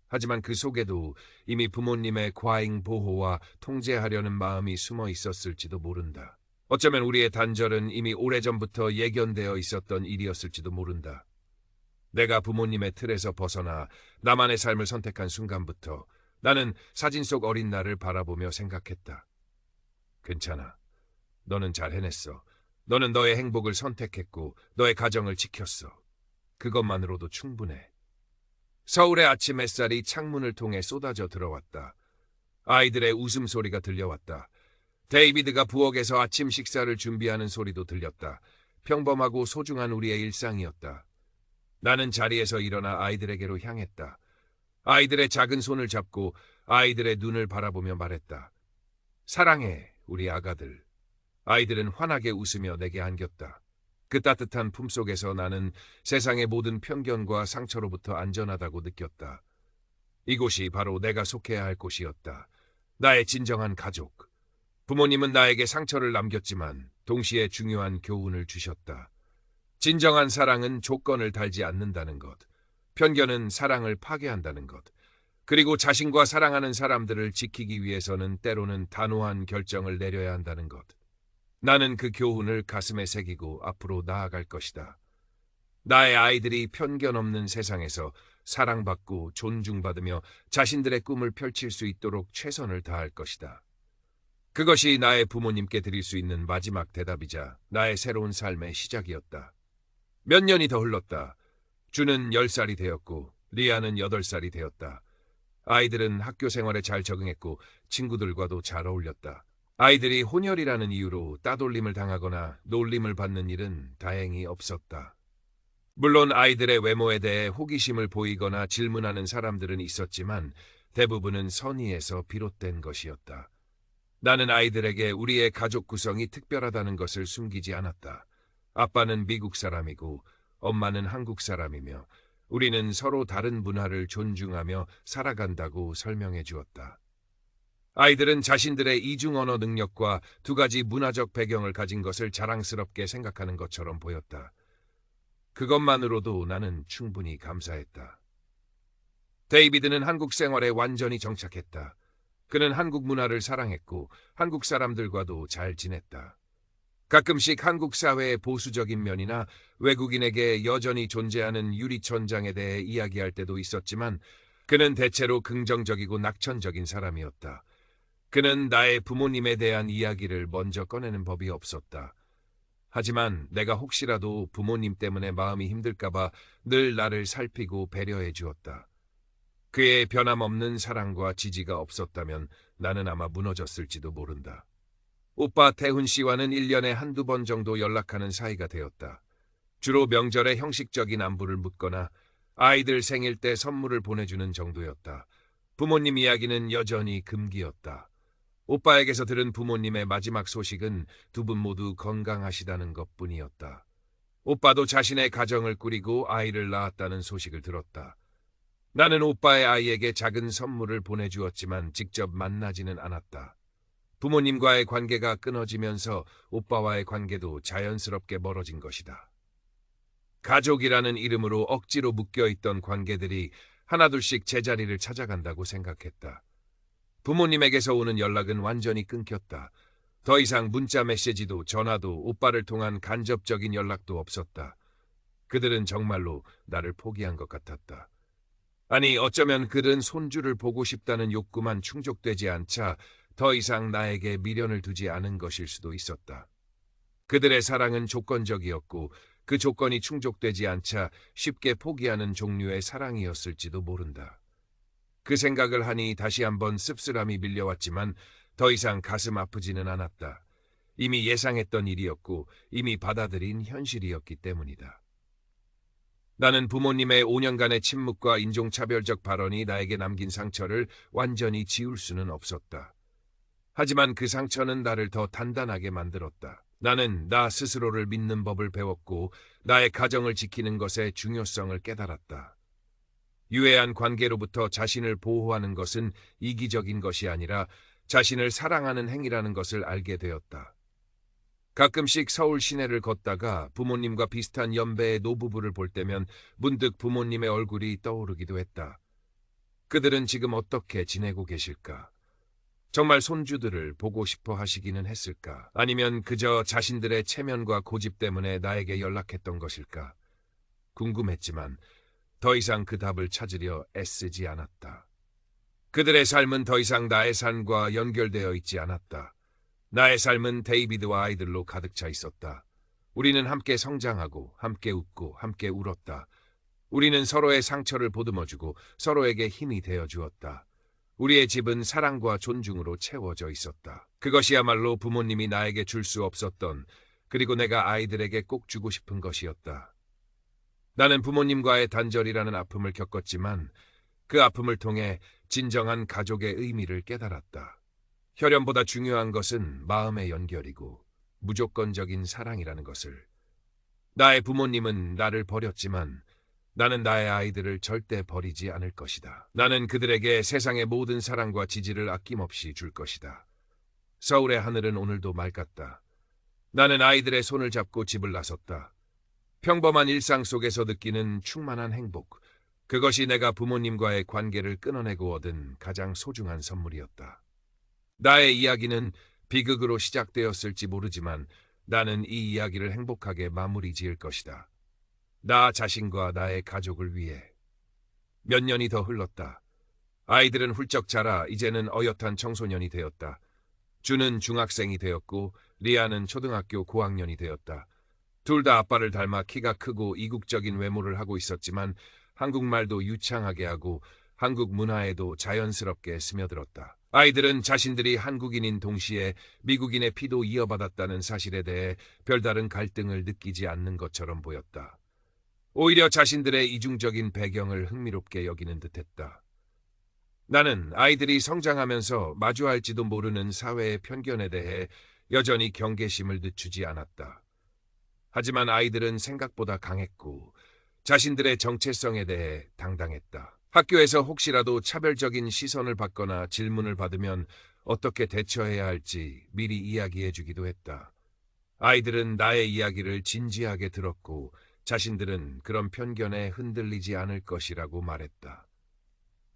하지만 그 속에도 이미 부모님의 과잉 보호와 통제하려는 마음이 숨어 있었을지도 모른다. 어쩌면 우리의 단절은 이미 오래전부터 예견되어 있었던 일이었을지도 모른다. 내가 부모님의 틀에서 벗어나 나만의 삶을 선택한 순간부터 나는 사진 속 어린 나를 바라보며 생각했다. 괜찮아. 너는 잘 해냈어. 너는 너의 행복을 선택했고 너의 가정을 지켰어. 그것만으로도 충분해. 서울의 아침 햇살이 창문을 통해 쏟아져 들어왔다. 아이들의 웃음소리가 들려왔다. 데이비드가 부엌에서 아침 식사를 준비하는 소리도 들렸다. 평범하고 소중한 우리의 일상이었다. 나는 자리에서 일어나 아이들에게로 향했다. 아이들의 작은 손을 잡고 아이들의 눈을 바라보며 말했다. 사랑해, 우리 아가들. 아이들은 환하게 웃으며 내게 안겼다. 그 따뜻한 품속에서 나는 세상의 모든 편견과 상처로부터 안전하다고 느꼈다. 이곳이 바로 내가 속해야 할 곳이었다. 나의 진정한 가족. 부모님은 나에게 상처를 남겼지만 동시에 중요한 교훈을 주셨다. 진정한 사랑은 조건을 달지 않는다는 것. 편견은 사랑을 파괴한다는 것. 그리고 자신과 사랑하는 사람들을 지키기 위해서는 때로는 단호한 결정을 내려야 한다는 것. 나는 그 교훈을 가슴에 새기고 앞으로 나아갈 것이다. 나의 아이들이 편견 없는 세상에서 사랑받고 존중받으며 자신들의 꿈을 펼칠 수 있도록 최선을 다할 것이다. 그것이 나의 부모님께 드릴 수 있는 마지막 대답이자 나의 새로운 삶의 시작이었다. 몇 년이 더 흘렀다. 주는 10살이 되었고 리아는 8살이 되었다. 아이들은 학교 생활에 잘 적응했고 친구들과도 잘 어울렸다. 아이들이 혼혈이라는 이유로 따돌림을 당하거나 놀림을 받는 일은 다행히 없었다. 물론 아이들의 외모에 대해 호기심을 보이거나 질문하는 사람들은 있었지만 대부분은 선의에서 비롯된 것이었다. 나는 아이들에게 우리의 가족 구성이 특별하다는 것을 숨기지 않았다. 아빠는 미국 사람이고 엄마는 한국 사람이며 우리는 서로 다른 문화를 존중하며 살아간다고 설명해 주었다. 아이들은 자신들의 이중 언어 능력과 두 가지 문화적 배경을 가진 것을 자랑스럽게 생각하는 것처럼 보였다. 그것만으로도 나는 충분히 감사했다. 데이비드는 한국 생활에 완전히 정착했다. 그는 한국 문화를 사랑했고 한국 사람들과도 잘 지냈다. 가끔씩 한국 사회의 보수적인 면이나 외국인에게 여전히 존재하는 유리천장에 대해 이야기할 때도 있었지만 그는 대체로 긍정적이고 낙천적인 사람이었다. 그는 나의 부모님에 대한 이야기를 먼저 꺼내는 법이 없었다. 하지만 내가 혹시라도 부모님 때문에 마음이 힘들까봐 늘 나를 살피고 배려해 주었다. 그의 변함없는 사랑과 지지가 없었다면 나는 아마 무너졌을지도 모른다. 오빠 태훈 씨와는 1년에 한두 번 정도 연락하는 사이가 되었다. 주로 명절에 형식적인 안부를 묻거나 아이들 생일 때 선물을 보내주는 정도였다. 부모님 이야기는 여전히 금기였다. 오빠에게서 들은 부모님의 마지막 소식은 두 분 모두 건강하시다는 것뿐이었다. 오빠도 자신의 가정을 꾸리고 아이를 낳았다는 소식을 들었다. 나는 오빠의 아이에게 작은 선물을 보내주었지만 직접 만나지는 않았다. 부모님과의 관계가 끊어지면서 오빠와의 관계도 자연스럽게 멀어진 것이다. 가족이라는 이름으로 억지로 묶여있던 관계들이 하나둘씩 제자리를 찾아간다고 생각했다. 부모님에게서 오는 연락은 완전히 끊겼다. 더 이상 문자 메시지도 전화도 오빠를 통한 간접적인 연락도 없었다. 그들은 정말로 나를 포기한 것 같았다. 아니, 어쩌면 그들은 손주를 보고 싶다는 욕구만 충족되지 않자 더 이상 나에게 미련을 두지 않은 것일 수도 있었다. 그들의 사랑은 조건적이었고 그 조건이 충족되지 않자 쉽게 포기하는 종류의 사랑이었을지도 모른다. 그 생각을 하니 다시 한번 씁쓸함이 밀려왔지만 더 이상 가슴 아프지는 않았다. 이미 예상했던 일이었고 이미 받아들인 현실이었기 때문이다. 나는 부모님의 5년간의 침묵과 인종차별적 발언이 나에게 남긴 상처를 완전히 지울 수는 없었다. 하지만 그 상처는 나를 더 단단하게 만들었다. 나는 나 스스로를 믿는 법을 배웠고 나의 가정을 지키는 것의 중요성을 깨달았다. 유해한 관계로부터 자신을 보호하는 것은 이기적인 것이 아니라 자신을 사랑하는 행위라는 것을 알게 되었다. 가끔씩 서울 시내를 걷다가 부모님과 비슷한 연배의 노부부를 볼 때면 문득 부모님의 얼굴이 떠오르기도 했다. 그들은 지금 어떻게 지내고 계실까? 정말 손주들을 보고 싶어 하시기는 했을까? 아니면 그저 자신들의 체면과 고집 때문에 나에게 연락했던 것일까? 궁금했지만 더 이상 그 답을 찾으려 애쓰지 않았다. 그들의 삶은 더 이상 나의 삶과 연결되어 있지 않았다. 나의 삶은 데이비드와 아이들로 가득 차 있었다. 우리는 함께 성장하고 함께 웃고 함께 울었다. 우리는 서로의 상처를 보듬어주고 서로에게 힘이 되어 주었다. 우리의 집은 사랑과 존중으로 채워져 있었다. 그것이야말로 부모님이 나에게 줄 수 없었던, 그리고 내가 아이들에게 꼭 주고 싶은 것이었다. 나는 부모님과의 단절이라는 아픔을 겪었지만 그 아픔을 통해 진정한 가족의 의미를 깨달았다. 혈연보다 중요한 것은 마음의 연결이고 무조건적인 사랑이라는 것을. 나의 부모님은 나를 버렸지만 나는 나의 아이들을 절대 버리지 않을 것이다. 나는 그들에게 세상의 모든 사랑과 지지를 아낌없이 줄 것이다. 서울의 하늘은 오늘도 맑았다. 나는 아이들의 손을 잡고 집을 나섰다. 평범한 일상 속에서 느끼는 충만한 행복, 그것이 내가 부모님과의 관계를 끊어내고 얻은 가장 소중한 선물이었다. 나의 이야기는 비극으로 시작되었을지 모르지만 나는 이 이야기를 행복하게 마무리 지을 것이다. 나 자신과 나의 가족을 위해. 몇 년이 더 흘렀다. 아이들은 훌쩍 자라 이제는 어엿한 청소년이 되었다. 주는 중학생이 되었고 리아는 초등학교 고학년이 되었다. 둘 다 아빠를 닮아 키가 크고 이국적인 외모를 하고 있었지만 한국말도 유창하게 하고 한국 문화에도 자연스럽게 스며들었다. 아이들은 자신들이 한국인인 동시에 미국인의 피도 이어받았다는 사실에 대해 별다른 갈등을 느끼지 않는 것처럼 보였다. 오히려 자신들의 이중적인 배경을 흥미롭게 여기는 듯했다. 나는 아이들이 성장하면서 마주할지도 모르는 사회의 편견에 대해 여전히 경계심을 늦추지 않았다. 하지만 아이들은 생각보다 강했고 자신들의 정체성에 대해 당당했다. 학교에서 혹시라도 차별적인 시선을 받거나 질문을 받으면 어떻게 대처해야 할지 미리 이야기해 주기도 했다. 아이들은 나의 이야기를 진지하게 들었고 자신들은 그런 편견에 흔들리지 않을 것이라고 말했다.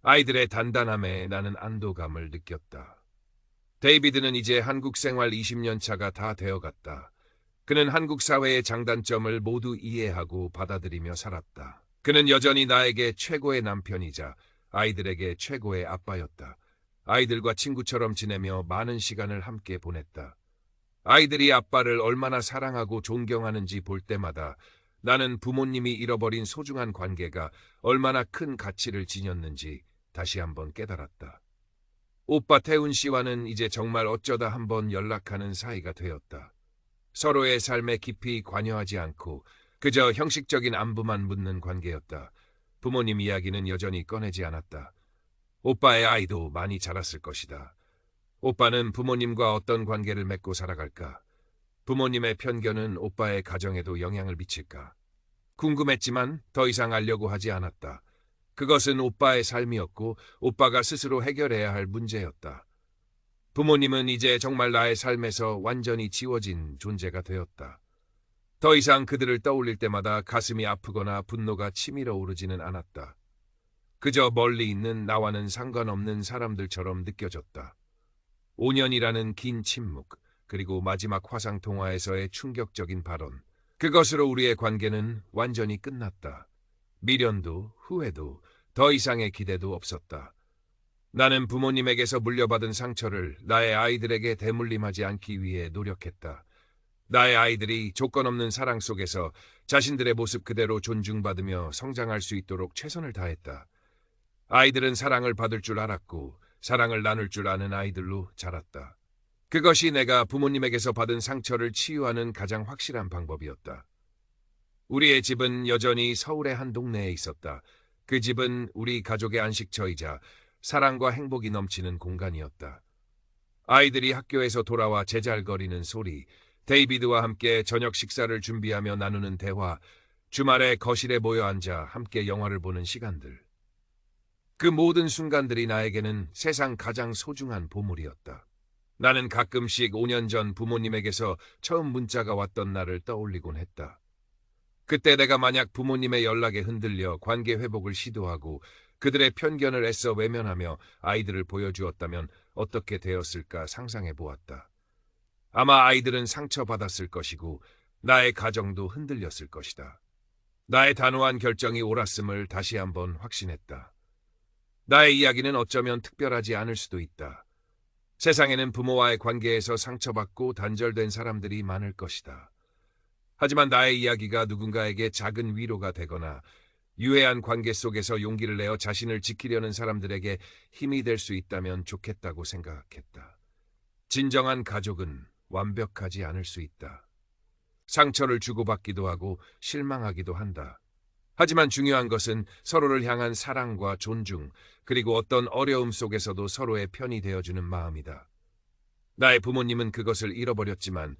아이들의 단단함에 나는 안도감을 느꼈다. 데이비드는 이제 한국 생활 20년 차가 다 되어갔다. 그는 한국 사회의 장단점을 모두 이해하고 받아들이며 살았다. 그는 여전히 나에게 최고의 남편이자 아이들에게 최고의 아빠였다. 아이들과 친구처럼 지내며 많은 시간을 함께 보냈다. 아이들이 아빠를 얼마나 사랑하고 존경하는지 볼 때마다 나는 부모님이 잃어버린 소중한 관계가 얼마나 큰 가치를 지녔는지 다시 한번 깨달았다. 오빠 태훈 씨와는 이제 정말 어쩌다 한번 연락하는 사이가 되었다. 서로의 삶에 깊이 관여하지 않고 그저 형식적인 안부만 묻는 관계였다. 부모님 이야기는 여전히 꺼내지 않았다. 오빠의 아이도 많이 자랐을 것이다. 오빠는 부모님과 어떤 관계를 맺고 살아갈까? 부모님의 편견은 오빠의 가정에도 영향을 미칠까? 궁금했지만 더 이상 알려고 하지 않았다. 그것은 오빠의 삶이었고 오빠가 스스로 해결해야 할 문제였다. 부모님은 이제 정말 나의 삶에서 완전히 지워진 존재가 되었다. 더 이상 그들을 떠올릴 때마다 가슴이 아프거나 분노가 치밀어 오르지는 않았다. 그저 멀리 있는 나와는 상관없는 사람들처럼 느껴졌다. 5년이라는 긴 침묵, 그리고 마지막 화상통화에서의 충격적인 발언. 그것으로 우리의 관계는 완전히 끝났다. 미련도 후회도 더 이상의 기대도 없었다. 나는 부모님에게서 물려받은 상처를 나의 아이들에게 대물림하지 않기 위해 노력했다. 나의 아이들이 조건 없는 사랑 속에서 자신들의 모습 그대로 존중받으며 성장할 수 있도록 최선을 다했다. 아이들은 사랑을 받을 줄 알았고 사랑을 나눌 줄 아는 아이들로 자랐다. 그것이 내가 부모님에게서 받은 상처를 치유하는 가장 확실한 방법이었다. 우리의 집은 여전히 서울의 한 동네에 있었다. 그 집은 우리 가족의 안식처이자 사랑과 행복이 넘치는 공간이었다. 아이들이 학교에서 돌아와 제잘거리는 소리, 데이비드와 함께 저녁 식사를 준비하며 나누는 대화, 주말에 거실에 모여 앉아 함께 영화를 보는 시간들. 그 모든 순간들이 나에게는 세상 가장 소중한 보물이었다. 나는 가끔씩 5년 전 부모님에게서 처음 문자가 왔던 날을 떠올리곤 했다. 그때 내가 만약 부모님의 연락에 흔들려 관계 회복을 시도하고 그들의 편견을 애써 외면하며 아이들을 보여주었다면 어떻게 되었을까 상상해 보았다. 아마 아이들은 상처받았을 것이고 나의 가정도 흔들렸을 것이다. 나의 단호한 결정이 옳았음을 다시 한번 확신했다. 나의 이야기는 어쩌면 특별하지 않을 수도 있다. 세상에는 부모와의 관계에서 상처받고 단절된 사람들이 많을 것이다. 하지만 나의 이야기가 누군가에게 작은 위로가 되거나 유해한 관계 속에서 용기를 내어 자신을 지키려는 사람들에게 힘이 될 수 있다면 좋겠다고 생각했다. 진정한 가족은 완벽하지 않을 수 있다. 상처를 주고받기도 하고 실망하기도 한다. 하지만 중요한 것은 서로를 향한 사랑과 존중, 그리고 어떤 어려움 속에서도 서로의 편이 되어주는 마음이다. 나의 부모님은 그것을 잃어버렸지만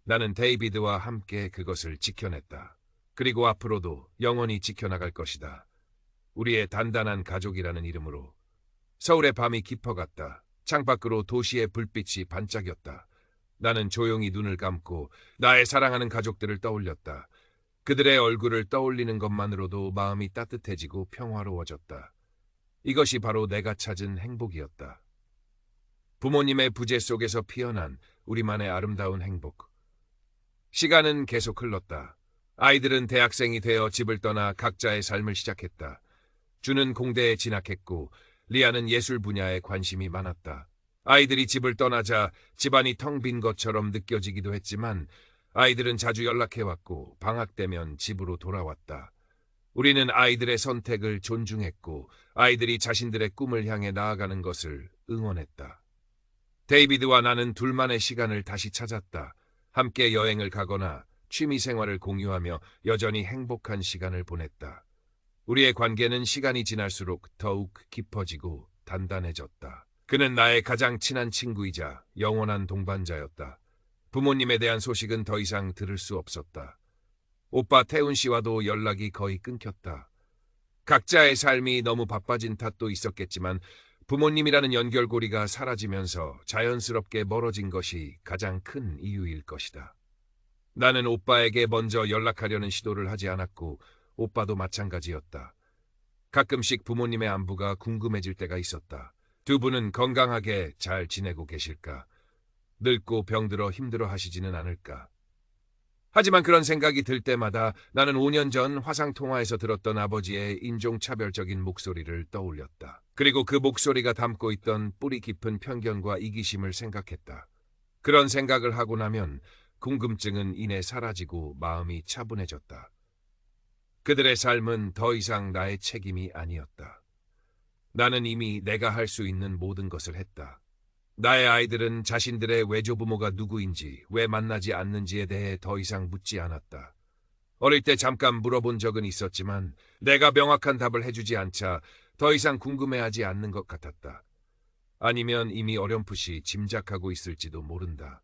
나는 데이비드와 함께 그것을 지켜냈다. 그리고 앞으로도 영원히 지켜나갈 것이다. 우리의 단단한 가족이라는 이름으로. 서울의 밤이 깊어갔다. 창밖으로 도시의 불빛이 반짝였다. 나는 조용히 눈을 감고 나의 사랑하는 가족들을 떠올렸다. 그들의 얼굴을 떠올리는 것만으로도 마음이 따뜻해지고 평화로워졌다. 이것이 바로 내가 찾은 행복이었다. 부모님의 부재 속에서 피어난 우리만의 아름다운 행복. 시간은 계속 흘렀다. 아이들은 대학생이 되어 집을 떠나 각자의 삶을 시작했다. 주는 공대에 진학했고 리아는 예술 분야에 관심이 많았다. 아이들이 집을 떠나자 집안이 텅 빈 것처럼 느껴지기도 했지만 아이들은 자주 연락해왔고 방학 되면 집으로 돌아왔다. 우리는 아이들의 선택을 존중했고 아이들이 자신들의 꿈을 향해 나아가는 것을 응원했다. 데이비드와 나는 둘만의 시간을 다시 찾았다. 함께 여행을 가거나 취미 생활을 공유하며 여전히 행복한 시간을 보냈다. 우리의 관계는 시간이 지날수록 더욱 깊어지고 단단해졌다. 그는 나의 가장 친한 친구이자 영원한 동반자였다. 부모님에 대한 소식은 더 이상 들을 수 없었다. 오빠 태훈 씨와도 연락이 거의 끊겼다. 각자의 삶이 너무 바빠진 탓도 있었겠지만 부모님이라는 연결고리가 사라지면서 자연스럽게 멀어진 것이 가장 큰 이유일 것이다. 나는 오빠에게 먼저 연락하려는 시도를 하지 않았고 오빠도 마찬가지였다. 가끔씩 부모님의 안부가 궁금해질 때가 있었다. 두 분은 건강하게 잘 지내고 계실까? 늙고 병들어 힘들어 하시지는 않을까? 하지만 그런 생각이 들 때마다 나는 5년 전 화상통화에서 들었던 아버지의 인종차별적인 목소리를 떠올렸다. 그리고 그 목소리가 담고 있던 뿌리 깊은 편견과 이기심을 생각했다. 그런 생각을 하고 나면 궁금증은 이내 사라지고 마음이 차분해졌다. 그들의 삶은 더 이상 나의 책임이 아니었다. 나는 이미 내가 할 수 있는 모든 것을 했다. 나의 아이들은 자신들의 외조부모가 누구인지, 왜 만나지 않는지에 대해 더 이상 묻지 않았다. 어릴 때 잠깐 물어본 적은 있었지만 내가 명확한 답을 해주지 않자 더 이상 궁금해하지 않는 것 같았다. 아니면 이미 어렴풋이 짐작하고 있을지도 모른다.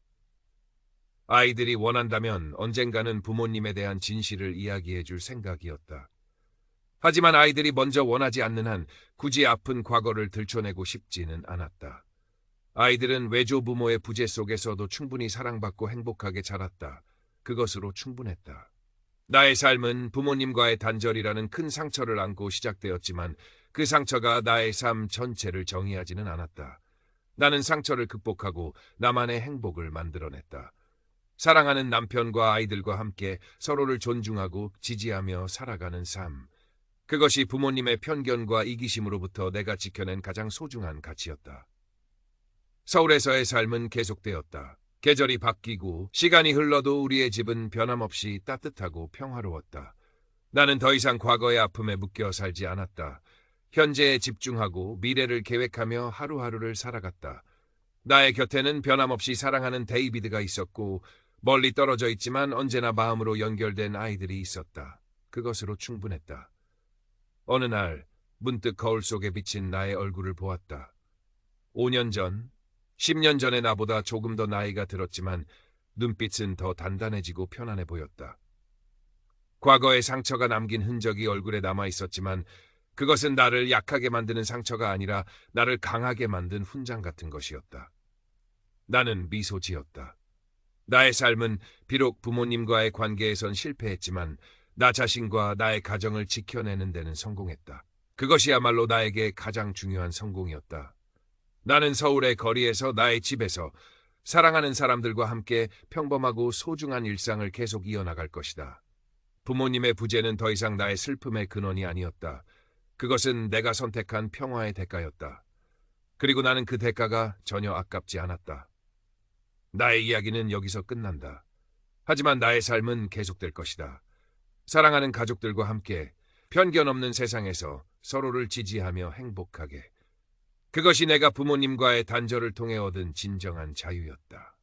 아이들이 원한다면 언젠가는 부모님에 대한 진실을 이야기해 줄 생각이었다. 하지만 아이들이 먼저 원하지 않는 한 굳이 아픈 과거를 들춰내고 싶지는 않았다. 아이들은 외조부모의 부재 속에서도 충분히 사랑받고 행복하게 자랐다. 그것으로 충분했다. 나의 삶은 부모님과의 단절이라는 큰 상처를 안고 시작되었지만 그 상처가 나의 삶 전체를 정의하지는 않았다. 나는 상처를 극복하고 나만의 행복을 만들어냈다. 사랑하는 남편과 아이들과 함께 서로를 존중하고 지지하며 살아가는 삶. 그것이 부모님의 편견과 이기심으로부터 내가 지켜낸 가장 소중한 가치였다. 서울에서의 삶은 계속되었다. 계절이 바뀌고 시간이 흘러도 우리의 집은 변함없이 따뜻하고 평화로웠다. 나는 더 이상 과거의 아픔에 묶여 살지 않았다. 현재에 집중하고 미래를 계획하며 하루하루를 살아갔다. 나의 곁에는 변함없이 사랑하는 데이비드가 있었고 멀리 떨어져 있지만 언제나 마음으로 연결된 아이들이 있었다. 그것으로 충분했다. 어느 날 문득 거울 속에 비친 나의 얼굴을 보았다. 5년 전, 10년 전의 나보다 조금 더 나이가 들었지만 눈빛은 더 단단해지고 편안해 보였다. 과거의 상처가 남긴 흔적이 얼굴에 남아 있었지만 그것은 나를 약하게 만드는 상처가 아니라 나를 강하게 만든 훈장 같은 것이었다. 나는 미소 지었다. 나의 삶은 비록 부모님과의 관계에선 실패했지만 나 자신과 나의 가정을 지켜내는 데는 성공했다. 그것이야말로 나에게 가장 중요한 성공이었다. 나는 서울의 거리에서 나의 집에서 사랑하는 사람들과 함께 평범하고 소중한 일상을 계속 이어나갈 것이다. 부모님의 부재는 더 이상 나의 슬픔의 근원이 아니었다. 그것은 내가 선택한 평화의 대가였다. 그리고 나는 그 대가가 전혀 아깝지 않았다. 나의 이야기는 여기서 끝난다. 하지만 나의 삶은 계속될 것이다. 사랑하는 가족들과 함께 편견 없는 세상에서 서로를 지지하며 행복하게. 그것이 내가 부모님과의 단절을 통해 얻은 진정한 자유였다.